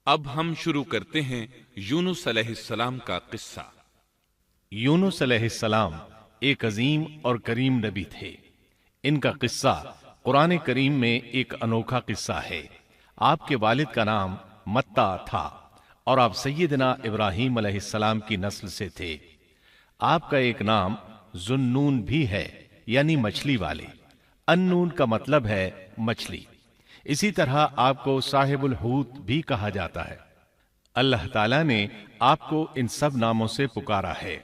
اب ہم شروع کرتے ہیں یونس علیہ السلام کا قصہ۔ یونس علیہ السلام ایک عظیم اور کریم نبی تھے۔ ان کا قصہ قرآن کریم میں ایک انوکھا قصہ ہے۔ آپ کے والد کا نام متا تھا اور آپ سیدنا ابراہیم علیہ السلام کی نسل سے تھے۔ آپ کا ایک نام ذوالنون بھی ہے، یعنی مچھلی والے۔ النون کا مطلب ہے مچھلی۔ اسی طرح آپ کو صاحب الحوت بھی کہا جاتا ہے۔ اللہ تعالیٰ نے آپ کو ان سب ناموں سے پکارا ہے۔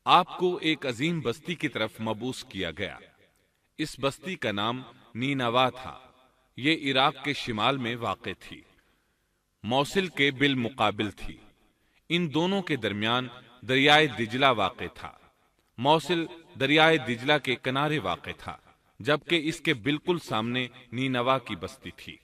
آپ کو ایک عظیم بستی کی طرف مبعوث کیا گیا۔ اس بستی کا نام نینوا تھا۔ یہ عراق کے شمال میں واقع تھی، موصل کے بالمقابل تھی۔ ان دونوں کے درمیان دریائے دجلہ واقع تھا۔ موصل دریائے دجلہ کے کنارے واقع تھا، جبکہ اس کے بالکل سامنے نینوا کی بستی تھی۔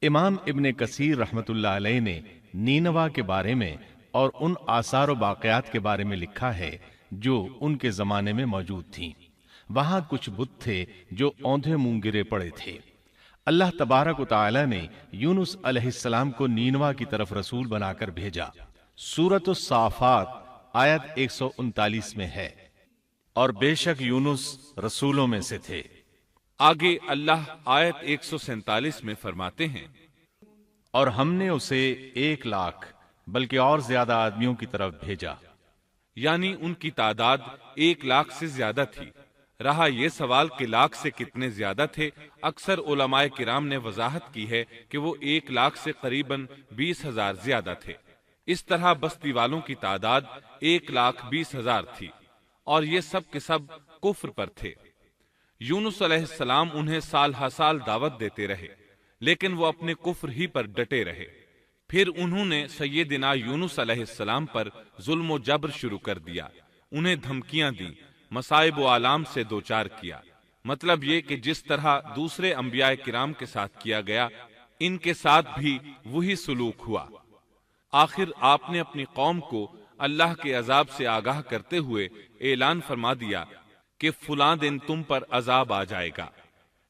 امام ابن کثیر رحمت اللہ علیہ نے نینوا کے بارے میں اور ان آثار و باقیات کے بارے میں لکھا ہے جو ان کے زمانے میں موجود تھیں۔ وہاں کچھ بت تھے جو اوندھے منہ گرے پڑے تھے۔ اللہ تبارک و تعالی نے یونس علیہ السلام کو نینوا کی طرف رسول بنا کر بھیجا۔ سورۃ الصافات آیت 139 میں ہے، اور بے شک یونس رسولوں میں سے تھے۔ آگے اللہ آیت 147 میں فرماتے ہیں، اور ہم نے اسے 1,00,000 بلکہ اور زیادہ آدمیوں کی طرف بھیجا۔ یعنی ان کی تعداد 1,00,000 سے زیادہ تھی۔ رہا یہ سوال کہ لاکھ سے کتنے زیادہ تھے، اکثر علماء کرام نے وضاحت کی ہے کہ وہ 1,00,000 سے قریباً 20,000 زیادہ تھے۔ اس طرح بستی والوں کی تعداد 1,20,000 تھی، اور یہ سب کے سب کفر پر تھے۔ یونس علیہ السلام انہیں سال ہر سال دعوت دیتے رہے، لیکن وہ اپنے کفر ہی پر ڈٹے رہے۔ پھر انہوں نے سیدنا یونس علیہ السلام پر ظلم و جبر شروع کر دیا، انہیں دھمکیاں دیں، مصائب و آلام سے دوچار کیا۔ مطلب یہ کہ جس طرح دوسرے انبیاء کرام کے ساتھ کیا گیا، ان کے ساتھ بھی وہی سلوک ہوا۔ آخر آپ نے اپنی قوم کو اللہ کے عذاب سے آگاہ کرتے ہوئے اعلان فرما دیا کہ فلاں دن تم پر عذاب آ جائے گا۔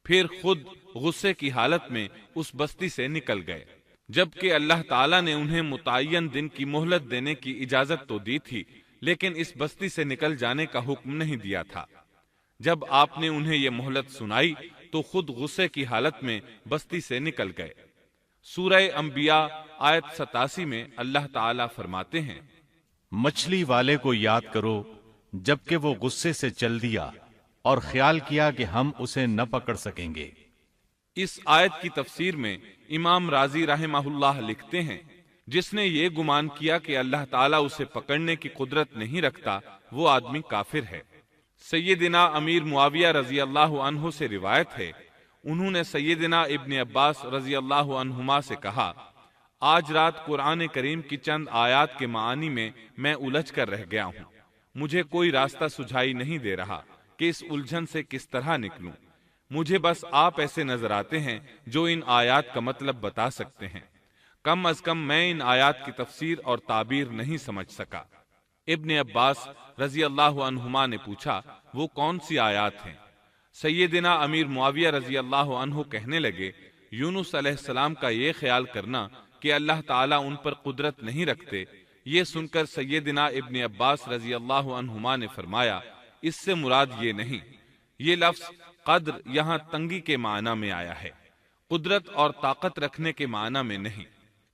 پھر خود غصے کی حالت میں اس بستی سے نکل گئے، جبکہ اللہ تعالیٰ نے انہیں متعین دن کی مہلت دینے کی اجازت تو دی تھی، لیکن اس بستی سے نکل جانے کا حکم نہیں دیا تھا۔ جب آپ نے انہیں یہ مہلت سنائی تو خود غصے کی حالت میں بستی سے نکل گئے۔ سورہ انبیاء آیت 87 میں اللہ تعالیٰ فرماتے ہیں، مچھلی والے کو یاد کرو جبکہ وہ غصے سے چل دیا اور خیال کیا کہ ہم اسے نہ پکڑ سکیں گے۔ اس آیت کی تفسیر میں امام رازی رحمہ اللہ لکھتے ہیں، جس نے یہ گمان کیا کہ اللہ تعالیٰ اسے پکڑنے کی قدرت نہیں رکھتا، وہ آدمی کافر ہے۔ سیدنا امیر معاویہ رضی اللہ عنہ سے روایت ہے، انہوں نے سیدنا ابن عباس رضی اللہ عنہما سے کہا، آج رات قرآن کریم کی چند آیات کے معانی میں الجھ کر رہ گیا ہوں۔ مجھے کوئی راستہ سجھائی نہیں دے رہا کہ اس الجھن سے کس طرح نکلوں۔ مجھے بس آپ ایسے نظر آتے ہیں جو ان آیات کا مطلب بتا سکتے ہیں۔ کم از کم میں ان آیات کی تفسیر اور تعبیر نہیں سمجھ سکا۔ ابن عباس رضی اللہ عنہما نے پوچھا، وہ کون سی آیات ہیں؟ سیدنا امیر معاویہ رضی اللہ عنہ کہنے لگے، یونس علیہ السلام کا یہ خیال کرنا کہ اللہ تعالیٰ ان پر قدرت نہیں رکھتے۔ یہ سن کر سیدنا ابن عباس رضی اللہ عنہما نے فرمایا، اس سے مراد یہ نہیں۔ یہ لفظ قدر یہاں تنگی کے معنی میں آیا ہے، قدرت اور طاقت رکھنے کے معنی میں نہیں۔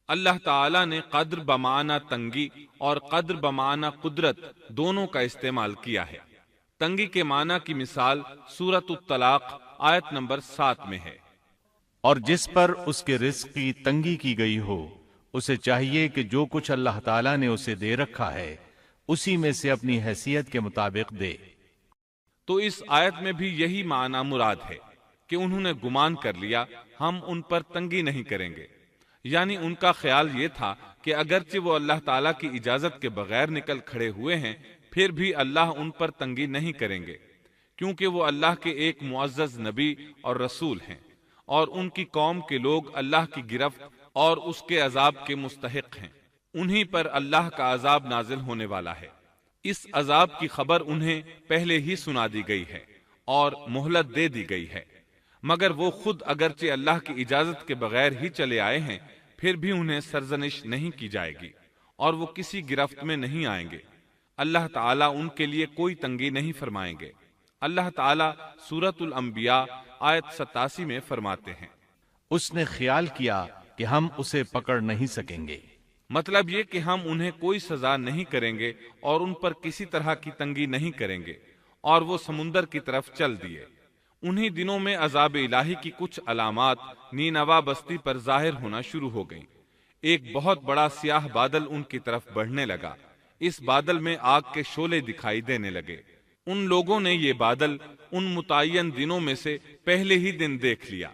اللہ تعالیٰ نے قدر بمعنی تنگی اور قدر بمعنی قدرت دونوں کا استعمال کیا ہے۔ تنگی کے معنی کی مثال سورۃ الطلاق آیت نمبر 7 میں ہے، اور جس پر اس کے رزق کی تنگی کی گئی ہو، اسے چاہیے کہ جو کچھ اللہ تعالیٰ نے اسے دے رکھا ہے اسی میں سے اپنی حیثیت کے مطابق دے۔ تو اس آیت میں بھی یہی معنی مراد ہے کہ انہوں نے گمان کر لیا ہم ان پر تنگی نہیں کریں گے، یعنی ان کا خیال یہ تھا کہ اگرچہ وہ اللہ تعالیٰ کی اجازت کے بغیر نکل کھڑے ہوئے ہیں، پھر بھی اللہ ان پر تنگی نہیں کریں گے، کیونکہ وہ اللہ کے ایک معزز نبی اور رسول ہیں، اور ان کی قوم کے لوگ اللہ کی گرفت اور اس کے عذاب کے مستحق ہیں۔ انہی پر اللہ کا عذاب نازل ہونے والا ہے۔ اس عذاب کی خبر انہیں پہلے ہی سنا دی گئی ہے اور مہلت دے دی گئی ہے، مگر وہ خود اگرچہ اللہ کی اجازت کے بغیر ہی چلے آئے ہیں، پھر بھی انہیں سرزنش نہیں کی جائے گی اور وہ کسی گرفت میں نہیں آئیں گے۔ اللہ تعالیٰ ان کے لیے کوئی تنگی نہیں فرمائیں گے۔ اللہ تعالیٰ سورۃ الانبیاء آیت 87 میں فرماتے ہیں، اس نے خیال کیا کہ ہم اسے پکڑ نہیں سکیں گے۔ مطلب یہ کہ ہم انہیں کوئی سزا نہیں کریں گے اور ان پر کسی طرح کی تنگی نہیں کریں گے، اور وہ سمندر کی طرف چل دیے۔ انہی دنوں میں عذاب الہی کی کچھ علامات نینوا بستی پر ظاہر ہونا شروع ہو گئیں۔ ایک بہت بڑا سیاہ بادل ان کی طرف بڑھنے لگا۔ اس بادل میں آگ کے شعلے دکھائی دینے لگے۔ ان لوگوں نے یہ بادل ان متعین دنوں میں سے پہلے ہی دن دیکھ لیا۔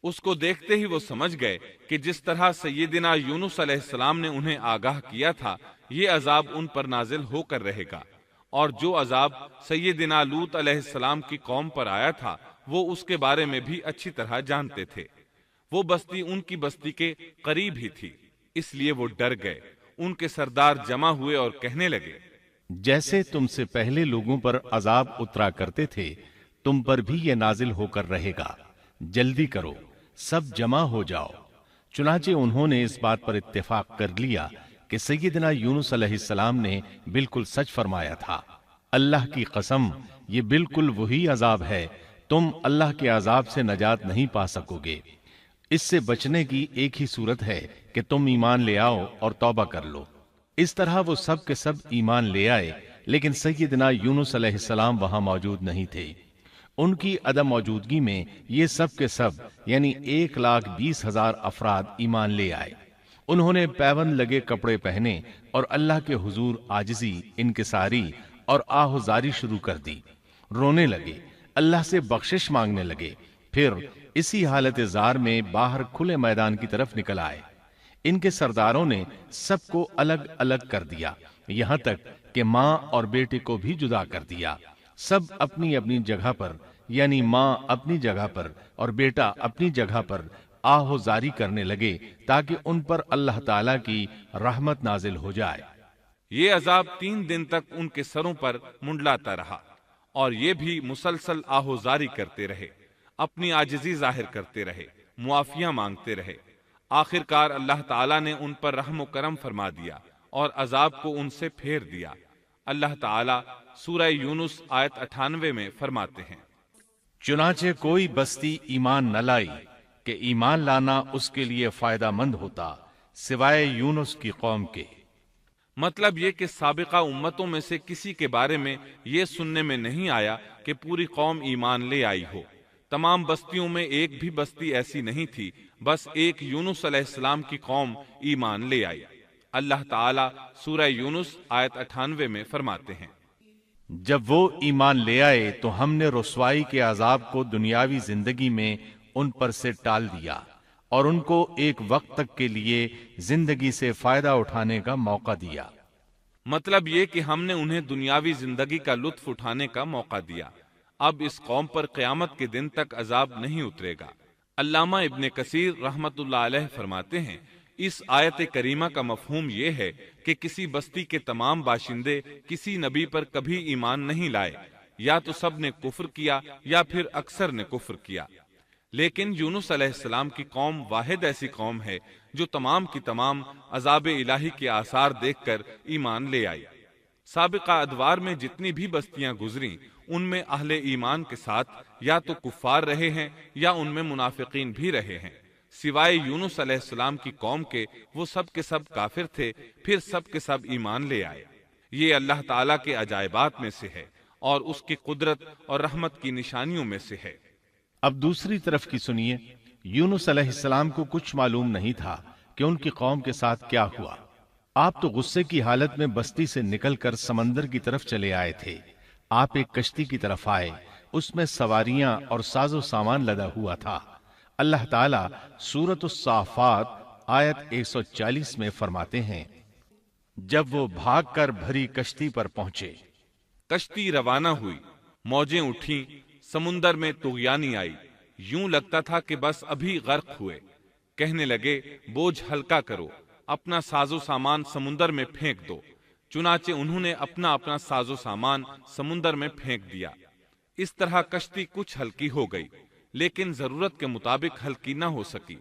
اس کو دیکھتے ہی وہ سمجھ گئے کہ جس طرح سیدنا یونس علیہ السلام نے انہیں آگاہ کیا تھا، یہ عذاب ان پر نازل ہو کر رہے گا، اور جو عذاب سیدنا لوط علیہ السلام کی قوم پر آیا تھا وہ اس کے بارے میں بھی اچھی طرح جانتے تھے۔ وہ بستی ان کی بستی کے قریب ہی تھی، اس لیے وہ ڈر گئے۔ ان کے سردار جمع ہوئے اور کہنے لگے، جیسے تم سے پہلے لوگوں پر عذاب اترا کرتے تھے، تم پر بھی یہ نازل ہو کر رہے گا، جلدی کرو، سب جمع ہو جاؤ۔ چنانچہ انہوں نے اس بات پر اتفاق کر لیا کہ سیدنا یونس علیہ السلام نے بالکل سچ فرمایا تھا۔ اللہ کی قسم، یہ بالکل وہی عذاب ہے، تم اللہ کے عذاب سے نجات نہیں پا سکو گے۔ اس سے بچنے کی ایک ہی صورت ہے کہ تم ایمان لے آؤ اور توبہ کر لو۔ اس طرح وہ سب کے سب ایمان لے آئے، لیکن سیدنا یونس علیہ السلام وہاں موجود نہیں تھے۔ ان کی عدم موجودگی میں یہ سب کے سب یعنی 1,20,000 افراد ایمان لے آئے۔ انہوں نے پیوند لگے کپڑے پہنے اور اللہ کے حضور عاجزی، انکساری اور آہوزاری شروع کر دی، رونے لگے، اللہ سے بخشش مانگنے لگے، پھر اسی حالت زار میں باہر کھلے میدان کی طرف نکل آئے۔ ان کے سرداروں نے سب کو الگ الگ کر دیا، یہاں تک کہ ماں اور بیٹے کو بھی جدا کر دیا۔ سب اپنی اپنی جگہ پر، یعنی ماں اپنی جگہ پر اور بیٹا اپنی جگہ پر آہوزاری کرنے لگے تاکہ ان پر اللہ تعالیٰ کی رحمت نازل ہو جائے۔ یہ عذاب 3 دن تک ان کے سروں پر منڈلاتا رہا، اور یہ بھی مسلسل آہوزاری کرتے رہے، اپنی عاجزی ظاہر کرتے رہے، معافیاں مانگتے رہے۔ آخر کار اللہ تعالیٰ نے ان پر رحم و کرم فرما دیا اور عذاب کو ان سے پھیر دیا۔ اللہ تعالیٰ سورہ یونس آیت 98 میں فرماتے ہیں، چنانچہ کوئی بستی ایمان نہ لائی کہ ایمان لانا اس کے لیے فائدہ مند ہوتا، سوائے یونس کی قوم کے۔ مطلب یہ کہ سابقہ امتوں میں سے کسی کے بارے میں یہ سننے میں نہیں آیا کہ پوری قوم ایمان لے آئی ہو۔ تمام بستیوں میں ایک بھی بستی ایسی نہیں تھی، بس ایک یونس علیہ السلام کی قوم ایمان لے آئی۔ اللہ تعالیٰ سورہ یونس آیت 98 میں فرماتے ہیں، جب وہ ایمان لے آئے تو ہم نے رسوائی کے عذاب کو دنیاوی زندگی میں ان پر سے ٹال دیا اور ان کو ایک وقت تک کے لیے زندگی سے فائدہ اٹھانے کا موقع دیا۔ مطلب یہ کہ ہم نے انہیں دنیاوی زندگی کا لطف اٹھانے کا موقع دیا۔ اب اس قوم پر قیامت کے دن تک عذاب نہیں اترے گا۔ علامہ ابن کثیر رحمت اللہ علیہ فرماتے ہیں، اس آیت کریمہ کا مفہوم یہ ہے کہ کسی بستی کے تمام باشندے کسی نبی پر کبھی ایمان نہیں لائے، یا تو سب نے کفر کیا یا پھر اکثر نے کفر کیا۔ لیکن یونس علیہ السلام کی قوم واحد ایسی قوم ہے جو تمام کی تمام عذاب الہی کے آثار دیکھ کر ایمان لے آئی۔ سابقہ ادوار میں جتنی بھی بستیاں گزریں، ان میں اہل ایمان کے ساتھ یا تو کفار رہے ہیں یا ان میں منافقین بھی رہے ہیں۔ سوائے یونس علیہ السلام کی قوم کے وہ سب کے سب کافر تھے، پھر سب کے سب ایمان لے آئے۔ یہ اللہ تعالیٰ کے عجائبات میں سے ہے اور اس کی قدرت اور رحمت کی نشانیوں میں سے ہے۔ اب دوسری طرف کی سنیے، یونس علیہ السلام کو کچھ معلوم نہیں تھا کہ ان کی قوم کے ساتھ کیا ہوا۔ آپ تو غصے کی حالت میں بستی سے نکل کر سمندر کی طرف چلے آئے تھے۔ آپ ایک کشتی کی طرف آئے، اس میں سواریاں اور ساز و سامان لدا ہوا تھا۔ اللہ تعالیٰ سورۃ الصافات آیت 140 میں فرماتے ہیں، جب وہ بھاگ کر بھری کشتی پر پہنچے، کشتی روانہ ہوئی، موجیں اٹھیں، سمندر میں طغیانی آئی، یوں لگتا تھا کہ بس ابھی غرق ہوئے۔ کہنے لگے، بوجھ ہلکا کرو، اپنا ساز و سامان سمندر میں پھینک دو۔ چنانچہ انہوں نے اپنا اپنا ساز و سامان سمندر میں پھینک دیا۔ اس طرح کشتی کچھ ہلکی ہو گئی، لیکن ضرورت کے مطابق ہلکی نہ ہو سکی۔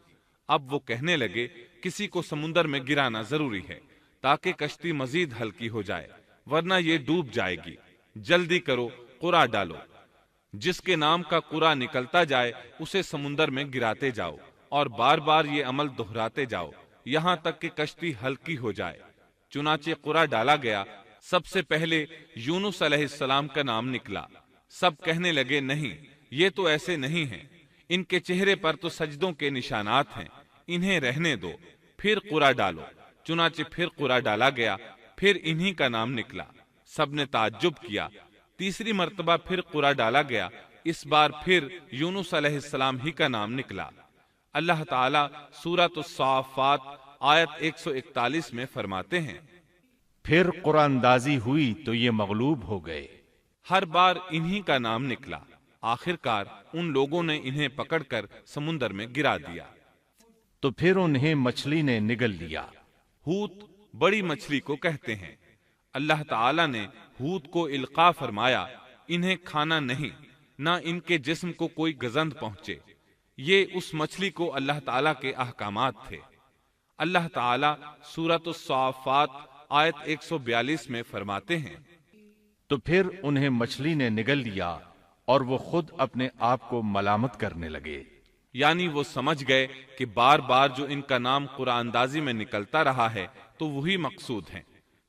اب وہ کہنے لگے کسی کو سمندر میں گرانا ضروری ہے تاکہ کشتی مزید ہلکی ہو جائے، ورنہ یہ ڈوب جائے گی۔ جلدی کرو، قرعہ ڈالو۔ جس کے نام کا قرعہ نکلتا جائے اسے سمندر میں گراتے جاؤ اور بار بار یہ عمل دہراتے جاؤ یہاں تک کہ کشتی ہلکی ہو جائے۔ چنانچہ قرعہ ڈالا گیا۔ سب سے پہلے یونس علیہ السلام کا نام نکلا۔ سب کہنے لگے نہیں، یہ تو ایسے نہیں ہیں، ان کے چہرے پر تو سجدوں کے نشانات ہیں، انہیں رہنے دو، پھر قرعہ ڈالو۔ چنانچہ پھر قرعہ ڈالا گیا، پھر انہی کا نام نکلا۔ سب نے تعجب کیا۔ تیسری مرتبہ پھر قرعہ ڈالا گیا، اس بار پھر یونس علیہ السلام ہی کا نام نکلا۔ اللہ تعالیٰ سورۃ الصافات آیت 141 میں فرماتے ہیں، پھر قرآن اندازی ہوئی تو یہ مغلوب ہو گئے۔ ہر بار انہی کا نام نکلا۔ آخر کار ان لوگوں نے انہیں پکڑ کر سمندر میں گرا دیا۔ تو پھر انہیں مچھلی نے نگل لیا۔ حوت بڑی مچھلی کو کہتے ہیں۔ اللہ تعالیٰ نے حوت کو القاء فرمایا، انہیں کھانا نہیں، نہ ان کے جسم کو کوئی گزند پہنچے۔ یہ اس مچھلی کو اللہ تعالیٰ کے احکامات تھے۔ اللہ تعالیٰ سورۃ الصافات آیت 142 میں فرماتے ہیں، تو پھر انہیں مچھلی نے نگل لیا اور وہ خود اپنے آپ کو ملامت کرنے لگے۔ یعنی وہ سمجھ گئے کہ بار بار جو ان کا نام قرآن اندازی میں نکلتا رہا ہے تو وہی مقصود ہیں،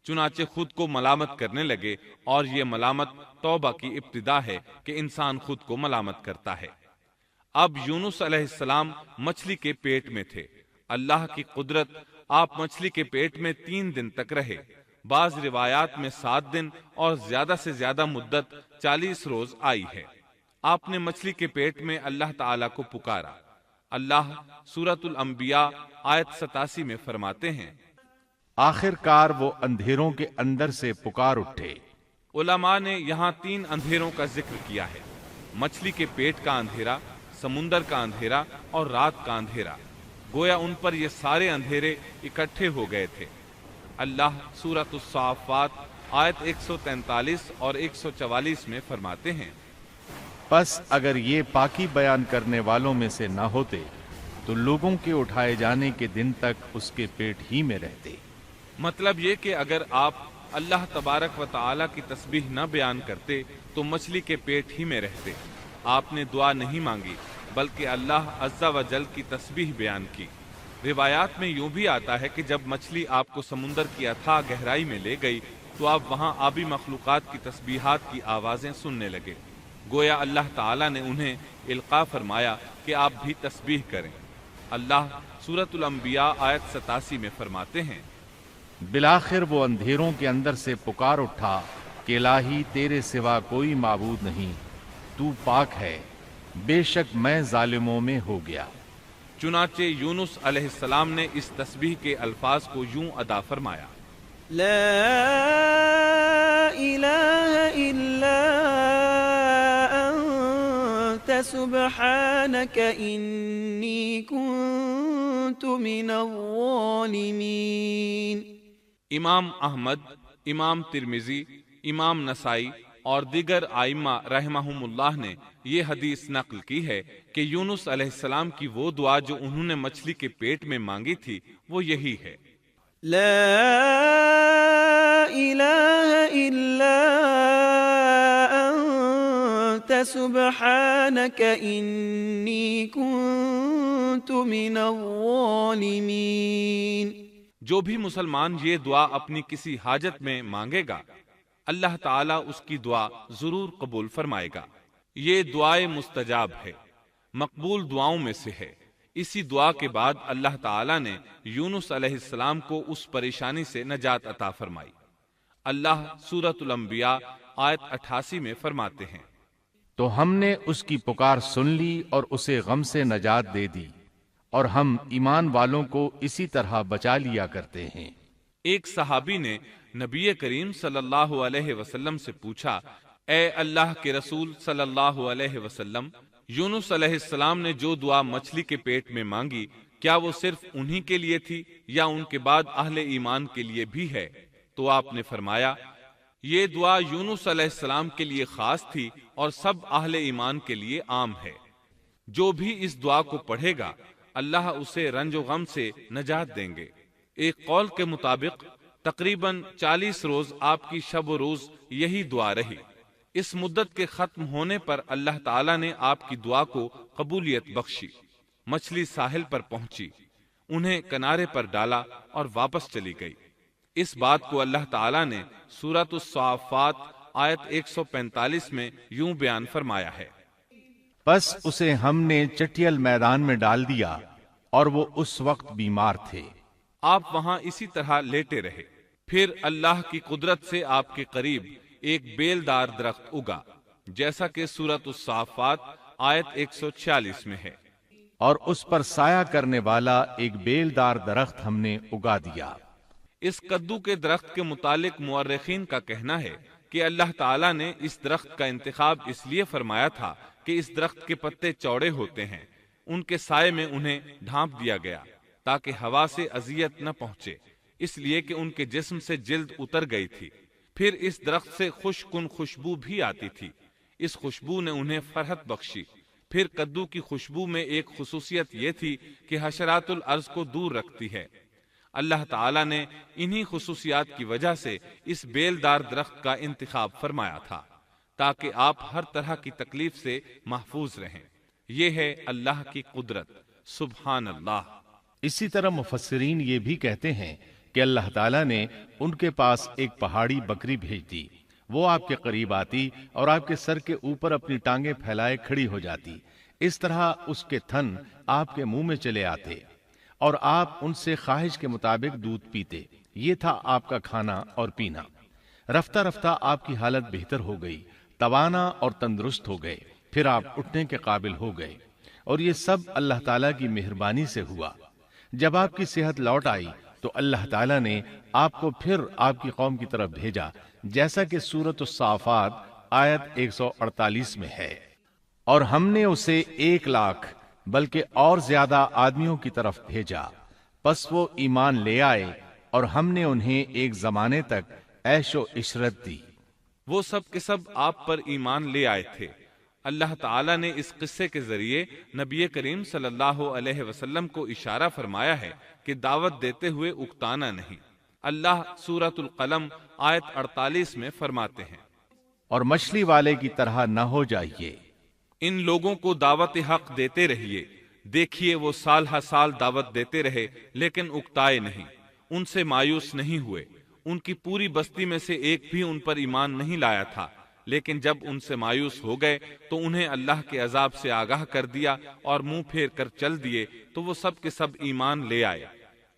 چنانچہ خود کو ملامت کرنے لگے، اور یہ ملامت توبہ کی ابتدا ہے کہ انسان خود کو ملامت کرتا ہے۔ اب یونس علیہ السلام مچھلی کے پیٹ میں تھے۔ اللہ کی قدرت، آپ مچھلی کے پیٹ میں 3 دن تک رہے، بعض روایات میں 7 دن اور زیادہ سے زیادہ مدت 40 روز آئی ہے۔ آپ نے مچھلی کے پیٹ میں اللہ تعالیٰ کو پکارا۔ اللہ سورۃ الانبیاء آیت 87 میں فرماتے ہیں، آخر کار وہ اندھیروں کے اندر سے پکار اٹھے۔ علماء نے یہاں 3 اندھیروں کا ذکر کیا ہے، مچھلی کے پیٹ کا اندھیرا، سمندر کا اندھیرا اور رات کا اندھیرا۔ گویا ان پر یہ سارے اندھیرے اکٹھے ہو گئے تھے۔ اللہ سورۃ الصافات آیت 143 اور 144 میں فرماتے ہیں، پس اگر یہ پاکی بیان کرنے والوں میں سے نہ ہوتے تو لوگوں کے اٹھائے جانے کے دن تک اس کے پیٹ ہی میں رہتے۔ مطلب یہ کہ اگر آپ اللہ تبارک و تعالی کی تسبیح نہ بیان کرتے تو مچھلی کے پیٹ ہی میں رہتے۔ آپ نے دعا نہیں مانگی بلکہ اللہ عز و جل کی تسبیح بیان کی۔ روایات میں یوں بھی آتا ہے کہ جب مچھلی آپ کو سمندر کی اتھاہ گہرائی میں لے گئی تو آپ وہاں آبی مخلوقات کی تسبیحات کی آوازیں سننے لگے۔ گویا اللہ تعالیٰ نے انہیں القاء فرمایا کہ آپ بھی تسبیح کریں۔ اللہ سورۃ الانبیاء آیت 87 میں فرماتے ہیں، بالآخر وہ اندھیروں کے اندر سے پکار اٹھا کہ الہی تیرے سوا کوئی معبود نہیں، تو پاک ہے، بے شک میں ظالموں میں ہو گیا۔ چنانچہ یونس علیہ السلام نے اس تسبیح کے الفاظ کو یوں ادا فرمایا، لا الہ الا انت سبحانک انی کنت من الظالمین۔ امام احمد، امام ترمذی، امام نسائی اور دیگر ائمہ رحمہم اللہ نے یہ حدیث نقل کی ہے کہ یونس علیہ السلام کی وہ دعا جو انہوں نے مچھلی کے پیٹ میں مانگی تھی وہ یہی ہے، لا الہ الا انت سبحانک انی کنت من الظالمین۔ جو بھی مسلمان یہ دعا اپنی کسی حاجت میں مانگے گا اللہ تعالیٰ اس کی دعا ضرور قبول فرمائے گا۔ یہ دعائے مستجاب ہے، مقبول دعاؤں میں سے ہے۔ اسی دعا کے بعد اللہ تعالیٰ نے یونس علیہ السلام کو اس پریشانی سے نجات عطا فرمائی۔ اللہ سورۃ الانبیاء آیت 88 میں فرماتے ہیں، تو ہم نے اس کی پکار سن لی اور اسے غم سے نجات دے دی، اور ہم ایمان والوں کو اسی طرح بچا لیا کرتے ہیں۔ ایک صحابی نے نبی کریم صلی اللہ علیہ وسلم سے پوچھا، اے اللہ کے رسول صلی اللہ علیہ وسلم، یونس علیہ السلام نے جو دعا مچھلی کے پیٹ میں مانگی کیا وہ صرف انہی کے لیے تھی یا ان کے بعد اہل ایمان کے لیے بھی ہے؟ تو آپ نے فرمایا، یہ دعا یونس علیہ السلام کے لیے خاص تھی اور سب اہل ایمان کے لیے عام ہے۔ جو بھی اس دعا کو پڑھے گا اللہ اسے رنج و غم سے نجات دیں گے۔ ایک قول کے مطابق تقریباً 40 روز آپ کی شب و روز یہی دعا رہی۔ اس مدت کے ختم ہونے پر اللہ تعالیٰ نے آپ کی دعا کو قبولیت بخشی۔ مچھلی ساحل پر پہنچی، انہیں کنارے پر ڈالا اور واپس چلی گئی۔ اس بات کو اللہ تعالیٰ نے سورۃ الصافات آیت 145 میں یوں بیان فرمایا ہے، بس اسے ہم نے چٹیل میدان میں ڈال دیا اور وہ اس وقت بیمار تھے۔ آپ وہاں اسی طرح لیٹے رہے، پھر اللہ کی قدرت سے آپ کے قریب ایک بیلدار درخت اگا، جیسا کہ سورۃ الصافات آیت 146 میں ہے، اور اس پر سایہ کرنے والا ایک بیلدار درخت ہم نے اگا دیا۔ اس کدو کے درخت کے متعلق مورخین کا کہنا ہے کہ اللہ تعالیٰ نے اس درخت کا انتخاب اس لیے فرمایا تھا کہ اس درخت کے پتے چوڑے ہوتے ہیں، ان کے سائے میں انہیں ڈھانپ دیا گیا تاکہ ہوا سے اذیت نہ پہنچے، اس لیے کہ ان کے جسم سے جلد اتر گئی تھی۔ پھر اس درخت سے خوشکن خوشبو بھی آتی تھی، اس خوشبو نے انہیں فرحت بخشی۔ پھر کدو کی خوشبو میں ایک خصوصیت یہ تھی کہ حشرات الارض کو دور رکھتی ہے۔ اللہ تعالیٰ نے انہی خصوصیات کی وجہ سے اس بیلدار درخت کا انتخاب فرمایا تھا تاکہ آپ ہر طرح کی تکلیف سے محفوظ رہیں۔ یہ ہے اللہ کی قدرت، سبحان اللہ۔ اسی طرح مفسرین یہ بھی کہتے ہیں کہ اللہ تعالیٰ نے ان کے پاس ایک پہاڑی بکری بھیج دی، وہ آپ کے قریب آتی اور آپ کے سر کے اوپر اپنی ٹانگیں پھیلائے کھڑی ہو جاتی، اس طرح اس کے تھن آپ کے منہ میں چلے آتے اور آپ ان سے خواہش کے مطابق دودھ پیتے۔ یہ تھا آپ کا کھانا اور پینا۔ رفتہ رفتہ آپ کی حالت بہتر ہو گئی، توانا اور تندرست ہو گئے، پھر آپ اٹھنے کے قابل ہو گئے، اور یہ سب اللہ تعالیٰ کی مہربانی سے ہوا۔ جب آپ کی صحت لوٹ آئی تو اللہ تعالیٰ نے آپ کو پھر آپ کی قوم کی طرف بھیجا، جیسا کہ سورۃ الصافات آیت 148 میں ہے، اور ہم نے اسے 1,00,000 بلکہ اور زیادہ آدمیوں کی طرف بھیجا، پس وہ ایمان لے آئے اور ہم نے انہیں ایک زمانے تک عیش و عشرت دی۔ وہ سب کے سب آپ پر ایمان لے آئے تھے۔ اللہ تعالیٰ نے اس قصے کے ذریعے نبی کریم صلی اللہ علیہ وسلم کو اشارہ فرمایا ہے کہ دعوت دیتے ہوئے اکتانا نہیں۔ اللہ سورۃ القلم آیت 48 میں فرماتے ہیں، اور مچھلی والے کی طرح نہ ہو جائیے۔ ان لوگوں کو دعوت حق دیتے رہیے، دیکھیے وہ سال ہر سال دعوت دیتے رہے لیکن اکتائے نہیں، ان سے مایوس نہیں ہوئے۔ ان کی پوری بستی میں سے ایک بھی ان پر ایمان نہیں لایا تھا، لیکن جب ان سے مایوس ہو گئے تو انہیں اللہ کے عذاب سے آگاہ کر دیا اور منہ پھیر کر چل دیے تو وہ سب کے سب ایمان لے آئے۔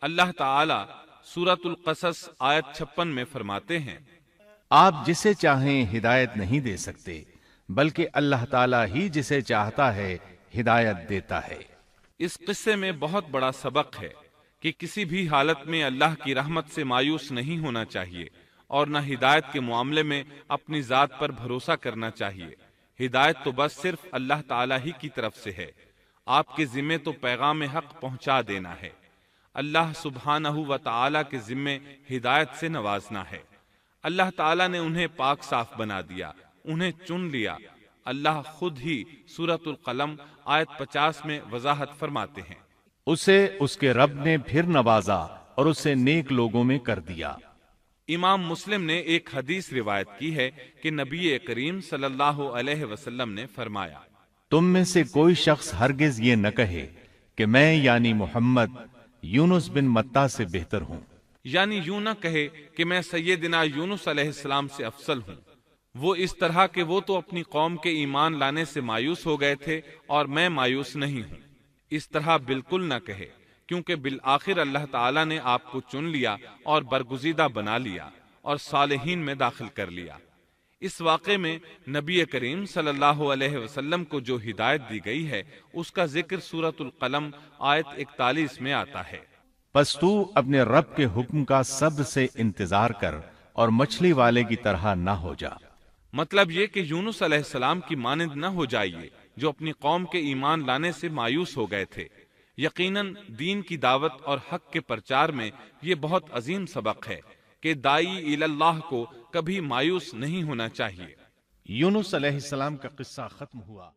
اللہ تعالی سورۃ القصص آیت 56 میں فرماتے ہیں، آپ جسے چاہیں ہدایت نہیں دے سکتے، بلکہ اللہ تعالیٰ ہی جسے چاہتا ہے ہدایت دیتا ہے۔ اس قصے میں بہت بڑا سبق ہے کہ کسی بھی حالت میں اللہ کی رحمت سے مایوس نہیں ہونا چاہیے اور نہ ہدایت کے معاملے میں اپنی ذات پر بھروسہ کرنا چاہیے۔ ہدایت تو بس صرف اللہ تعالیٰ ہی کی طرف سے ہے، آپ کے ذمے تو پیغام حق پہنچا دینا ہے۔ اللہ سبحانہ و تعالیٰ کے ذمے ہدایت سے نوازنا ہے۔ اللہ تعالیٰ نے انہیں پاک صاف بنا دیا، انہیں چن لیا۔ اللہ خود ہی سورۃ القلم آیت 50 میں وضاحت فرماتے ہیں، اسے اس کے رب نے پھر نوازا اور اسے نیک لوگوں میں کر دیا۔ امام مسلم نے ایک حدیث روایت کی ہے کہ نبی کریم صلی اللہ علیہ وسلم نے فرمایا، تم میں سے کوئی شخص ہرگز یہ نہ کہے کہ میں یعنی محمد یونس بن متا سے بہتر ہوں، یعنی یوں نہ کہے کہ میں سیدنا یونس علیہ السلام سے افضل ہوں، وہ اس طرح کہ وہ تو اپنی قوم کے ایمان لانے سے مایوس ہو گئے تھے اور میں مایوس نہیں ہوں۔ اس طرح بالکل نہ کہے، کیونکہ بالآخر اللہ تعالیٰ نے آپ کو چن لیا اور برگزیدہ بنا لیا اور صالحین میں داخل کر لیا۔ اس واقعے میں نبی کریم صلی اللہ علیہ وسلم کو جو ہدایت دی گئی ہے اس کا ذکر سورۃ القلم آیت 41 میں آتا ہے، پس تو اپنے رب کے حکم کا صبر سے انتظار کر اور مچھلی والے کی طرح نہ ہو جا۔ مطلب یہ کہ یونس علیہ السلام کی مانند نہ ہو جائیے جو اپنی قوم کے ایمان لانے سے مایوس ہو گئے تھے۔ یقیناً دین کی دعوت اور حق کے پرچار میں یہ بہت عظیم سبق ہے کہ داعی اللہ کو کبھی مایوس نہیں ہونا چاہیے۔ یونس علیہ السلام کا قصہ ختم ہوا۔